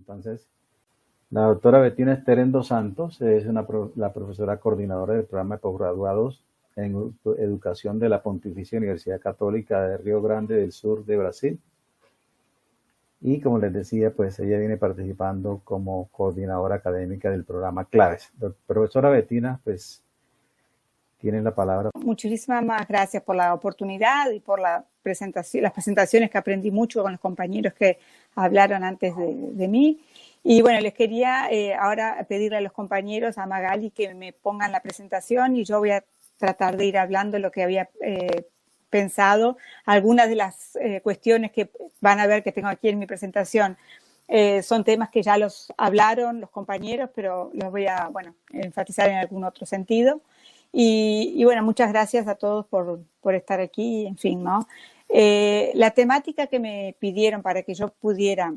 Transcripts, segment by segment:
Entonces, la doctora Bettina Esther dos Santos es la profesora coordinadora del programa de posgraduados en educación de la Pontificia Universidad Católica de Río Grande del Sur de Brasil. Y como les decía, pues ella viene participando como coordinadora académica del programa Claves. Profesora Bettina, pues tienen la palabra. Muchísimas gracias por la oportunidad y por las presentaciones que aprendí mucho con los compañeros que hablaron antes de mí. Y bueno, les quería ahora pedirle a los compañeros, a Magali, que me pongan la presentación y yo voy a tratar de ir hablando lo que había pensado. Algunas de las cuestiones que van a ver que tengo aquí en mi presentación son temas que ya los hablaron los compañeros, pero los voy a enfatizar en algún otro sentido. Y bueno, muchas gracias a todos por estar aquí, en fin, ¿no? La temática que me pidieron para que yo pudiera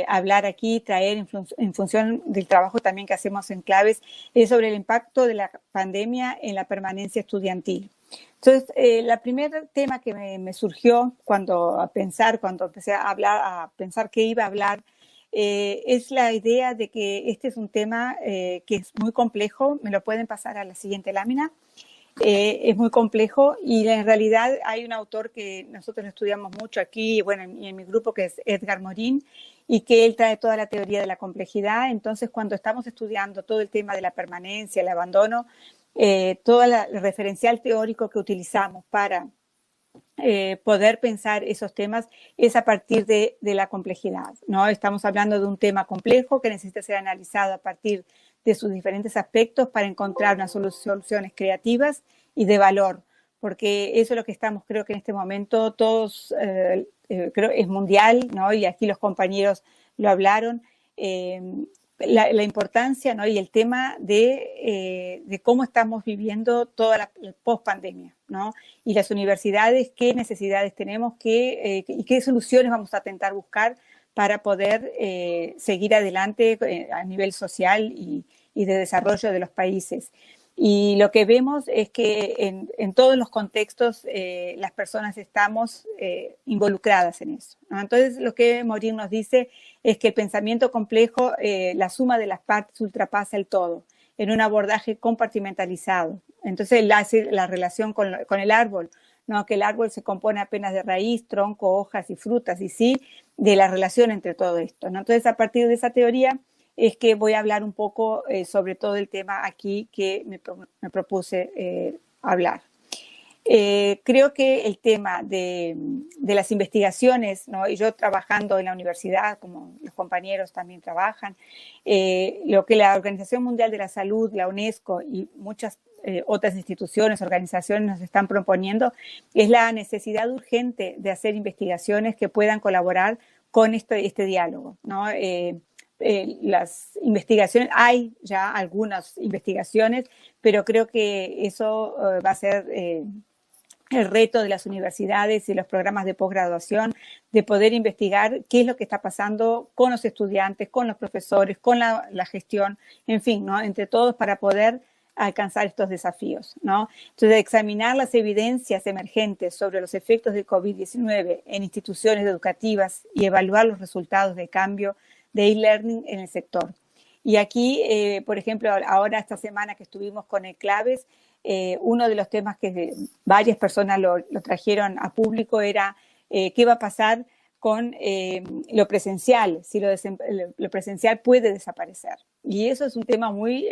hablar aquí, traer en función del trabajo también que hacemos en Claves, es sobre el impacto de la pandemia en la permanencia estudiantil. Entonces, el primer tema que me surgió cuando empecé a pensar qué iba a hablar, es la idea de que este es un tema que es muy complejo. Me lo pueden pasar a la siguiente lámina. Es muy complejo y en realidad hay un autor que nosotros estudiamos mucho aquí, bueno, en mi grupo, que es Edgar Morin, y que él trae toda la teoría de la complejidad. Entonces, cuando estamos estudiando todo el tema de la permanencia, el abandono, todo el referencial teórico que utilizamos para poder pensar esos temas es a partir de la complejidad, ¿no? Estamos hablando de un tema complejo que necesita ser analizado a partir de sus diferentes aspectos para encontrar unas soluciones creativas y de valor, porque eso es lo que estamos, creo que en este momento todos, creo es mundial, ¿no? Y aquí los compañeros lo hablaron, la importancia, ¿no? Y el tema de cómo estamos viviendo toda la post-pandemia, ¿no? Y las universidades, qué necesidades tenemos y qué soluciones vamos a intentar buscar para poder seguir adelante a nivel social y de desarrollo de los países. Y lo que vemos es que en todos los contextos las personas estamos involucradas en eso, ¿no? Entonces, lo que Morin nos dice es que el pensamiento complejo, la suma de las partes ultrapasa el todo, en un abordaje compartimentalizado. Entonces, él hace la relación con el árbol, ¿no? Que el árbol se compone apenas de raíz, tronco, hojas y frutas, y sí de la relación entre todo esto, ¿no? Entonces, a partir de esa teoría es que voy a hablar un poco sobre todo el tema aquí que me propuse hablar. Creo que el tema de las investigaciones, ¿no? Y yo trabajando en la universidad, como los compañeros también trabajan, lo que la Organización Mundial de la Salud, la UNESCO y muchas otras instituciones, organizaciones nos están proponiendo, es la necesidad urgente de hacer investigaciones que puedan colaborar con este diálogo, ¿no? Las investigaciones, hay ya algunas investigaciones, pero creo que eso va a ser el reto de las universidades y los programas de posgraduación, de poder investigar qué es lo que está pasando con los estudiantes, con los profesores, con la gestión, en fin, ¿no? Entre todos para poder alcanzar estos desafíos, ¿no? Entonces, examinar las evidencias emergentes sobre los efectos del COVID-19 en instituciones educativas y evaluar los resultados de cambio de e-learning en el sector. Y aquí, por ejemplo, ahora esta semana que estuvimos con el Claves, uno de los temas que varias personas lo trajeron a público era qué va a pasar con lo presencial, si lo presencial puede desaparecer. Y eso es un tema muy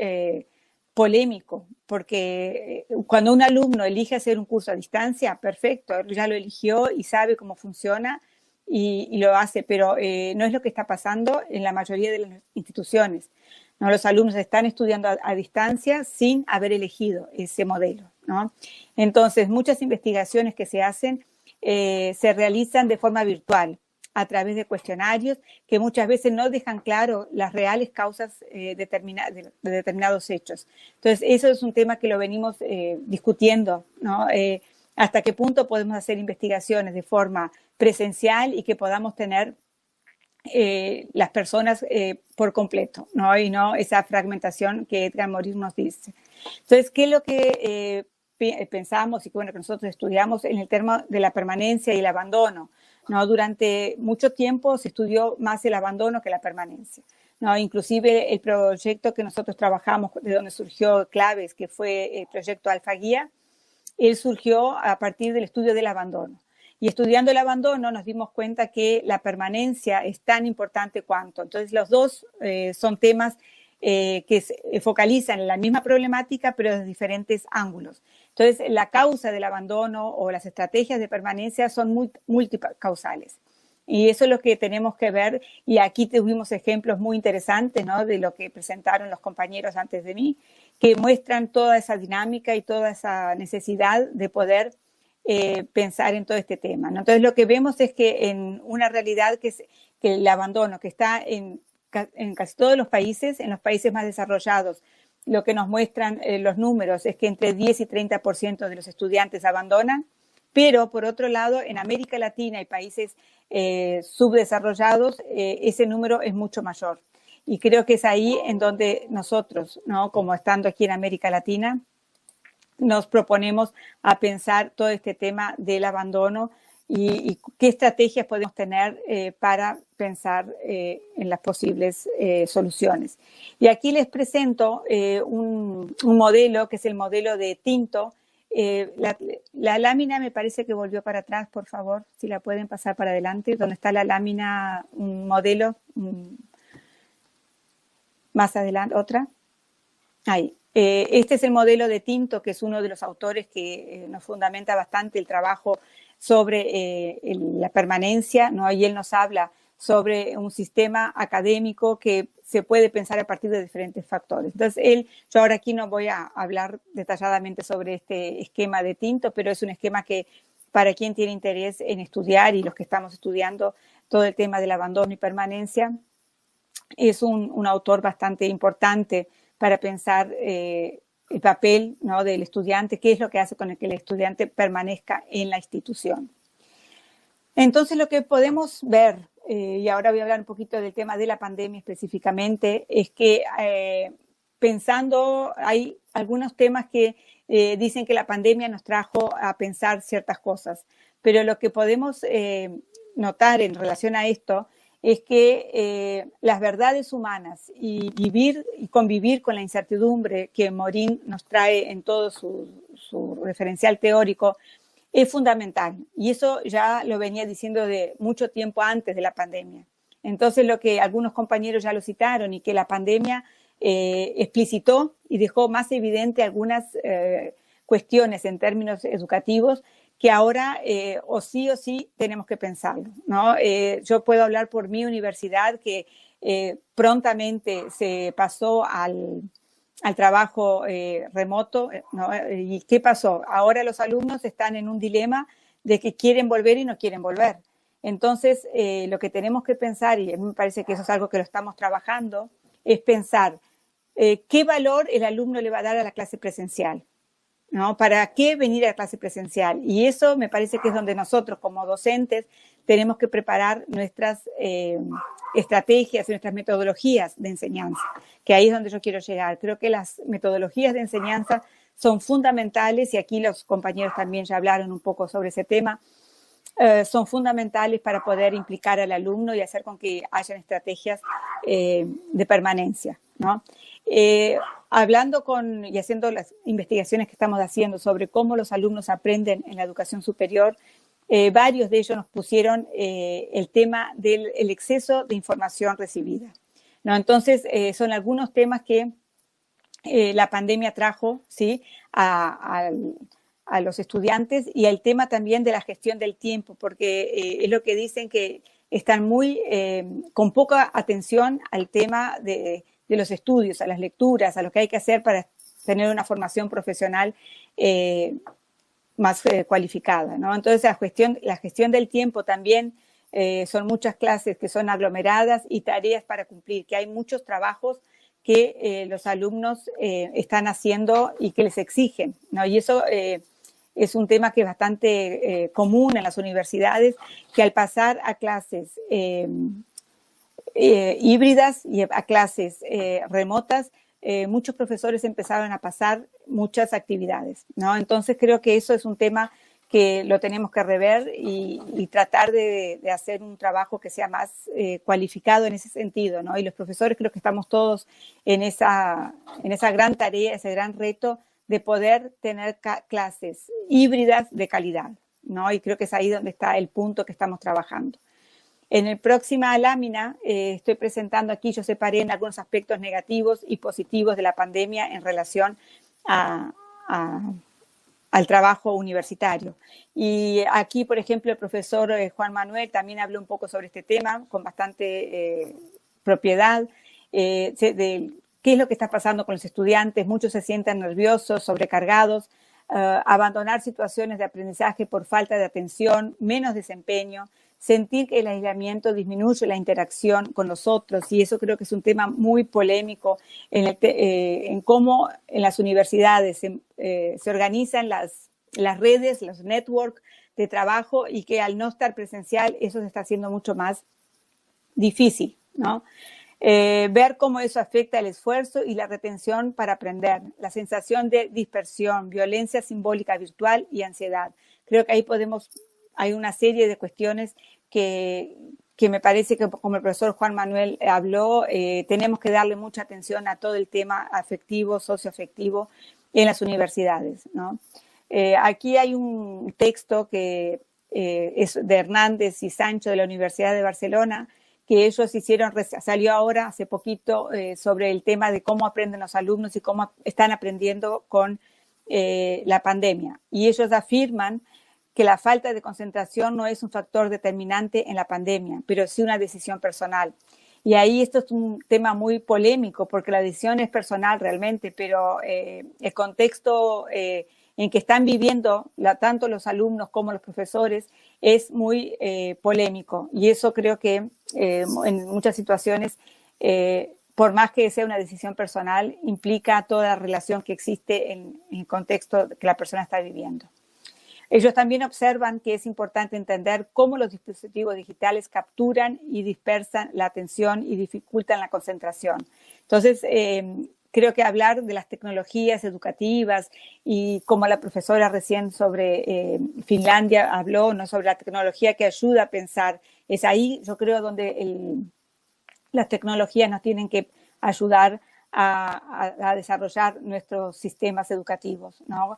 polémico, porque cuando un alumno elige hacer un curso a distancia, perfecto, ya lo eligió y sabe cómo funciona y lo hace, pero no es lo que está pasando en la mayoría de las instituciones, ¿no? Los alumnos están estudiando a distancia sin haber elegido ese modelo, ¿no? Entonces, muchas investigaciones que se hacen se realizan de forma virtual, a través de cuestionarios que muchas veces no dejan claro las reales causas de determinados hechos. Entonces, eso es un tema que lo venimos discutiendo, ¿no? Hasta qué punto podemos hacer investigaciones de forma presencial y que podamos tener las personas por completo, ¿no? Y no esa fragmentación que Edgar Morin nos dice. Entonces, ¿qué es lo que pensamos y que, bueno, que nosotros estudiamos en el tema de la permanencia y el abandono, ¿no? Durante mucho tiempo se estudió más el abandono que la permanencia, ¿no? Inclusive el proyecto que nosotros trabajamos, de donde surgió Claves, que fue el proyecto Alfaguía, él surgió a partir del estudio del abandono. Y estudiando el abandono nos dimos cuenta que la permanencia es tan importante cuanto. Entonces los dos son temas que se focalizan en la misma problemática, pero desde diferentes ángulos. Entonces, la causa del abandono o las estrategias de permanencia son multicausales. Y eso es lo que tenemos que ver. Y aquí tuvimos ejemplos muy interesantes, ¿no?, de lo que presentaron los compañeros antes de mí, que muestran toda esa dinámica y toda esa necesidad de poder pensar en todo este tema, ¿no? Entonces, lo que vemos es que en una realidad que el abandono que está en casi todos los países, en los países más desarrollados, lo que nos muestran los números es que entre 10 y 30% de los estudiantes abandonan, pero por otro lado, en América Latina y países subdesarrollados, ese número es mucho mayor. Y creo que es ahí en donde nosotros, ¿no?, como estando aquí en América Latina, nos proponemos a pensar todo este tema del abandono y qué estrategias podemos tener para pensar en las posibles soluciones. Y aquí les presento un modelo que es el modelo de Tinto. La lámina me parece que volvió para atrás, por favor, si la pueden pasar para adelante, donde está la lámina, un modelo, más adelante, otra, ahí. Este es el modelo de Tinto, que es uno de los autores que nos fundamenta bastante el trabajo sobre la permanencia, ¿no? Y él nos habla sobre un sistema académico que se puede pensar a partir de diferentes factores. Entonces, yo ahora aquí no voy a hablar detalladamente sobre este esquema de Tinto, pero es un esquema que para quien tiene interés en estudiar y los que estamos estudiando todo el tema del abandono y permanencia, es un autor bastante importante para pensar el papel, ¿no?, del estudiante, qué es lo que hace con el que el estudiante permanezca en la institución. Entonces, lo que podemos ver, y ahora voy a hablar un poquito del tema de la pandemia específicamente, es que pensando, hay algunos temas que dicen que la pandemia nos trajo a pensar ciertas cosas, pero lo que podemos notar en relación a esto es que las verdades humanas y vivir y convivir con la incertidumbre que Morin nos trae en todo su referencial teórico es fundamental. Y eso ya lo venía diciendo de mucho tiempo antes de la pandemia. Entonces, lo que algunos compañeros ya lo citaron y que la pandemia explicitó y dejó más evidente algunas cuestiones en términos educativos que ahora o sí tenemos que pensarlo, ¿no? Yo puedo hablar por mi universidad que prontamente se pasó al trabajo remoto, ¿no? ¿Y qué pasó? Ahora los alumnos están en un dilema de que quieren volver y no quieren volver. Entonces, lo que tenemos que pensar, y a mí me parece que eso es algo que lo estamos trabajando, es pensar qué valor el alumno le va a dar a la clase presencial, ¿no? ¿Para qué venir a la clase presencial? Y eso me parece que es donde nosotros como docentes tenemos que preparar nuestras estrategias y nuestras metodologías de enseñanza, que ahí es donde yo quiero llegar. Creo que las metodologías de enseñanza son fundamentales y aquí los compañeros también ya hablaron un poco sobre ese tema. Son fundamentales para poder implicar al alumno y hacer con que hayan estrategias de permanencia, ¿no? Hablando y haciendo las investigaciones que estamos haciendo sobre cómo los alumnos aprenden en la educación superior, varios de ellos nos pusieron el tema del exceso de información recibida, ¿no? Entonces, son algunos temas que la pandemia trajo, ¿sí?, a los estudiantes, y el tema también de la gestión del tiempo, porque es lo que dicen, que están muy con poca atención al tema de los estudios, a las lecturas, a lo que hay que hacer para tener una formación profesional más cualificada, ¿no? Entonces, la gestión del tiempo también son muchas clases que son aglomeradas y tareas para cumplir, que hay muchos trabajos que los alumnos están haciendo y que les exigen, ¿no? Y eso es un tema que es bastante común en las universidades, que al pasar a clases híbridas y a clases remotas, muchos profesores empezaron a pasar muchas actividades, ¿no? Entonces creo que eso es un tema que lo tenemos que rever y tratar de hacer un trabajo que sea más cualificado en ese sentido, ¿no? Y los profesores creo que estamos todos en esa gran tarea, ese gran reto de poder tener clases híbridas de calidad, ¿no? Y creo que es ahí donde está el punto que estamos trabajando. En la próxima lámina estoy presentando aquí, yo separé en algunos aspectos negativos y positivos de la pandemia en relación al trabajo universitario. Y aquí, por ejemplo, el profesor Juan Manuel también habló un poco sobre este tema con bastante propiedad, de qué es lo que está pasando con los estudiantes. Muchos se sienten nerviosos, sobrecargados, abandonar situaciones de aprendizaje por falta de atención, menos desempeño, sentir que el aislamiento disminuye la interacción con los otros, y eso creo que es un tema muy polémico en cómo en las universidades se organizan las redes, los networks de trabajo, y que al no estar presencial eso se está haciendo mucho más difícil, ¿no? Ver cómo eso afecta el esfuerzo y la retención para aprender, la sensación de dispersión, violencia simbólica virtual y ansiedad. Creo que ahí hay una serie de cuestiones que me parece que, como el profesor Juan Manuel habló, tenemos que darle mucha atención a todo el tema afectivo, socioafectivo en las universidades, ¿no? Aquí hay un texto que es de Hernández y Sancho de la Universidad de Barcelona, que ellos salió ahora hace poquito sobre el tema de cómo aprenden los alumnos y cómo están aprendiendo con la pandemia. Y ellos afirman que la falta de concentración no es un factor determinante en la pandemia, pero sí una decisión personal. Y ahí esto es un tema muy polémico, porque la decisión es personal realmente, pero el contexto en que están viviendo tanto los alumnos como los profesores es muy polémico. Y eso creo que en muchas situaciones, por más que sea una decisión personal, implica toda la relación que existe en el contexto que la persona está viviendo. Ellos también observan que es importante entender cómo los dispositivos digitales capturan y dispersan la atención y dificultan la concentración. Entonces, creo que hablar de las tecnologías educativas, y como la profesora recién sobre Finlandia habló, ¿no?, sobre la tecnología que ayuda a pensar, es ahí, yo creo, donde las tecnologías nos tienen que ayudar a desarrollar nuestros sistemas educativos, ¿no?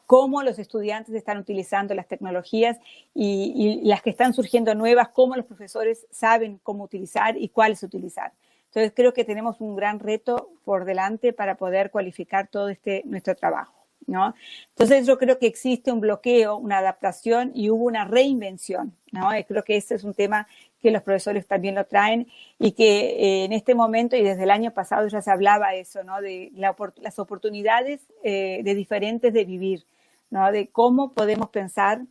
Cómo los estudiantes están utilizando las tecnologías y las que están surgiendo nuevas, cómo los profesores saben cómo utilizar y cuáles utilizar. Entonces creo que tenemos un gran reto por delante para poder cualificar todo nuestro trabajo, ¿no? Entonces yo creo que existe un bloqueo, una adaptación y hubo una reinvención, ¿no? Y creo que ese es un tema que los profesores también lo traen, y que en este momento y desde el año pasado ya se hablaba eso, ¿no?, de las oportunidades diferentes de vivir, ¿no?, de cómo podemos pensar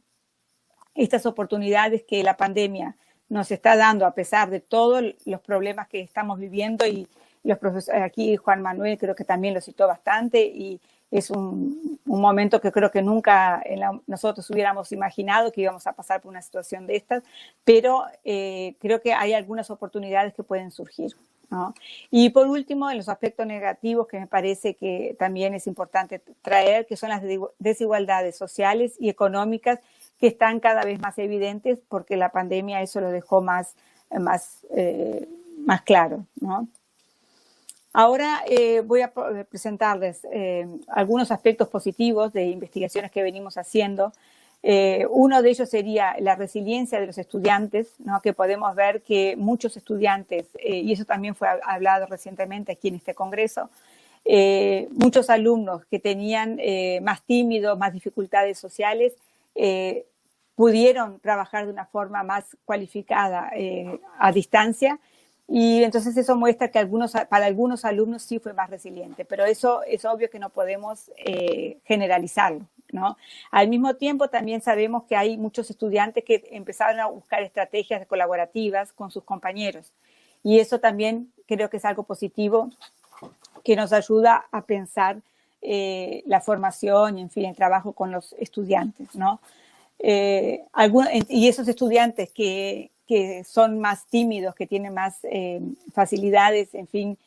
estas oportunidades que la pandemia nos está dando a pesar de todos los problemas que estamos viviendo. Y los profesores, aquí Juan Manuel creo que también lo citó bastante, y es un momento que creo que nunca nosotros hubiéramos imaginado que íbamos a pasar por una situación de estas, pero creo que hay algunas oportunidades que pueden surgir, ¿no? Y por último, en los aspectos negativos que me parece que también es importante traer, que son las desigualdades sociales y económicas, que están cada vez más evidentes porque la pandemia eso lo dejó más claro, ¿no? Ahora voy a presentarles algunos aspectos positivos de investigaciones que venimos haciendo. Uno de ellos sería la resiliencia de los estudiantes, ¿no?, que podemos ver que muchos estudiantes, y eso también fue hablado recientemente aquí en este congreso, muchos alumnos que tenían más tímidos, más dificultades sociales, pudieron trabajar de una forma más cualificada a distancia, y entonces eso muestra que para algunos alumnos sí fue más resiliente, pero eso es obvio que no podemos generalizarlo, ¿no? Al mismo tiempo también sabemos que hay muchos estudiantes que empezaron a buscar estrategias colaborativas con sus compañeros, y eso también creo que es algo positivo que nos ayuda a pensar la formación y, en fin, el trabajo con los estudiantes, ¿no? Y esos estudiantes que son más tímidos, que tienen más facilidades, en fin,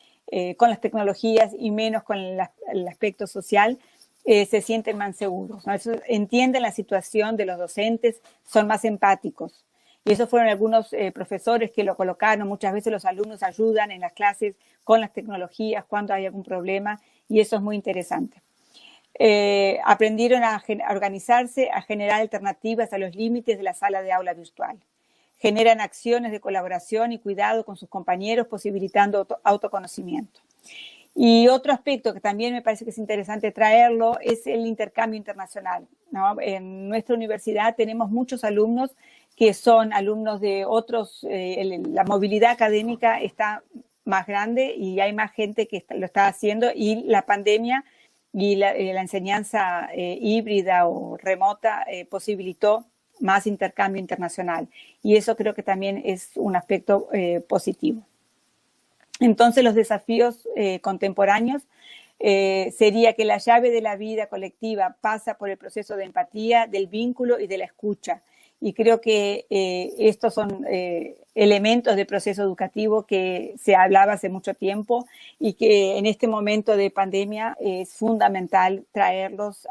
con las tecnologías y menos con el aspecto social, se sienten más seguros, ¿no? Eso, entienden la situación de los docentes, son más empáticos. Y esos fueron algunos profesores que lo colocaron. Muchas veces los alumnos ayudan en las clases con las tecnologías cuando hay algún problema, y eso es muy interesante. Aprendieron a organizarse, a generar alternativas a los límites de la sala de aula virtual. Generan acciones de colaboración y cuidado con sus compañeros, posibilitando autoconocimiento. Y otro aspecto que también me parece que es interesante traerlo es el intercambio internacional, ¿no? En nuestra universidad tenemos muchos alumnos que son alumnos de otros, la movilidad académica está más grande y hay más gente que lo está haciendo, y la pandemia y la enseñanza híbrida o remota posibilitó más intercambio internacional, y eso creo que también es un aspecto positivo. Entonces, los desafíos contemporáneos sería que la llave de la vida colectiva pasa por el proceso de empatía, del vínculo y de la escucha. Y creo que estos son elementos del proceso educativo que se hablaba hace mucho tiempo y que en este momento de pandemia es fundamental traerlos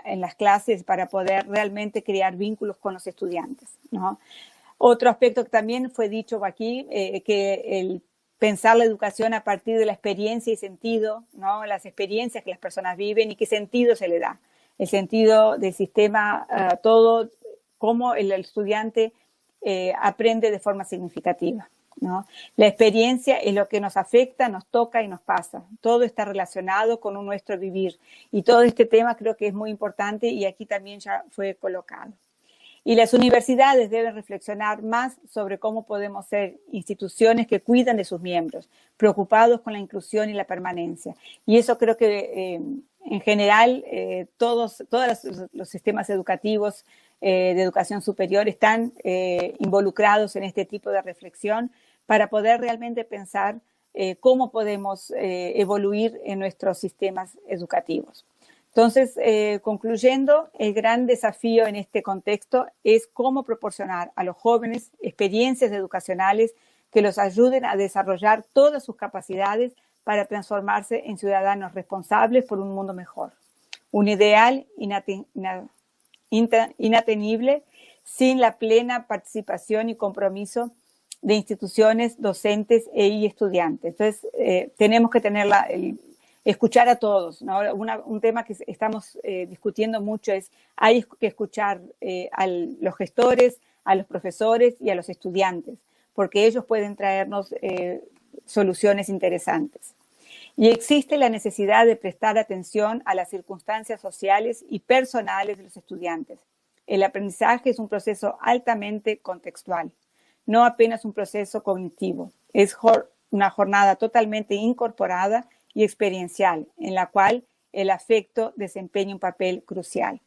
en las clases para poder realmente crear vínculos con los estudiantes, ¿no? Otro aspecto que también fue dicho aquí, que el pensar la educación a partir de la experiencia y sentido, ¿no? Las experiencias que las personas viven y qué sentido se le da. El sentido del sistema, todo, cómo el estudiante aprende de forma significativa, ¿no? La experiencia es lo que nos afecta, nos toca y nos pasa. Todo está relacionado con nuestro vivir. Y todo este tema creo que es muy importante y aquí también ya fue colocado. Y las universidades deben reflexionar más sobre cómo podemos ser instituciones que cuidan de sus miembros, preocupados con la inclusión y la permanencia. Y eso creo que en general todos los sistemas educativos de educación superior están involucrados en este tipo de reflexión para poder realmente pensar cómo podemos evoluir en nuestros sistemas educativos. Entonces, concluyendo, el gran desafío en este contexto es cómo proporcionar a los jóvenes experiencias educacionales que los ayuden a desarrollar todas sus capacidades para transformarse en ciudadanos responsables por un mundo mejor. Un ideal inatenible sin la plena participación y compromiso de instituciones, docentes y estudiantes. Entonces, tenemos que tener escuchar a todos, ¿no? Un tema que estamos discutiendo mucho es, hay que escuchar a los gestores, a los profesores y a los estudiantes, porque ellos pueden traernos soluciones interesantes. Y existe la necesidad de prestar atención a las circunstancias sociales y personales de los estudiantes. El aprendizaje es un proceso altamente contextual, no apenas un proceso cognitivo. Es una jornada totalmente incorporada y experiencial, en la cual el afecto desempeña un papel crucial.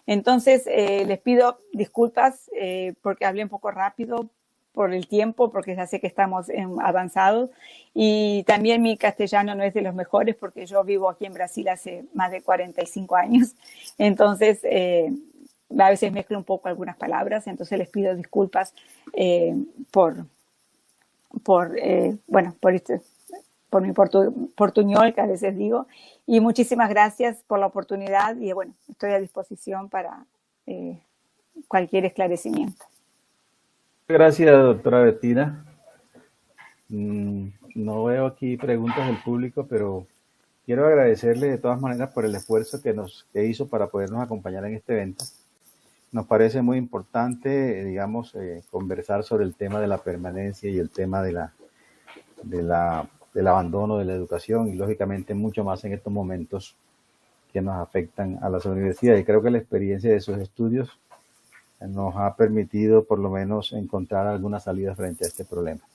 Entonces, les pido disculpas porque hablé un poco rápido por el tiempo, porque ya sé que estamos avanzados, y también mi castellano no es de los mejores porque yo vivo aquí en Brasil hace más de 45 años, entonces a veces mezclo un poco algunas palabras, entonces les pido disculpas por mi portuñol, que a veces digo, y muchísimas gracias por la oportunidad y bueno, estoy a disposición para cualquier esclarecimiento. Gracias, doctora Bettina. No veo aquí preguntas del público, pero quiero agradecerle de todas maneras por el esfuerzo que hizo para podernos acompañar en este evento. Nos parece muy importante, digamos, conversar sobre el tema de la permanencia y el tema del abandono de la educación y lógicamente mucho más en estos momentos que nos afectan a las universidades. Y creo que la experiencia de sus estudios nos ha permitido por lo menos encontrar alguna salida frente a este problema.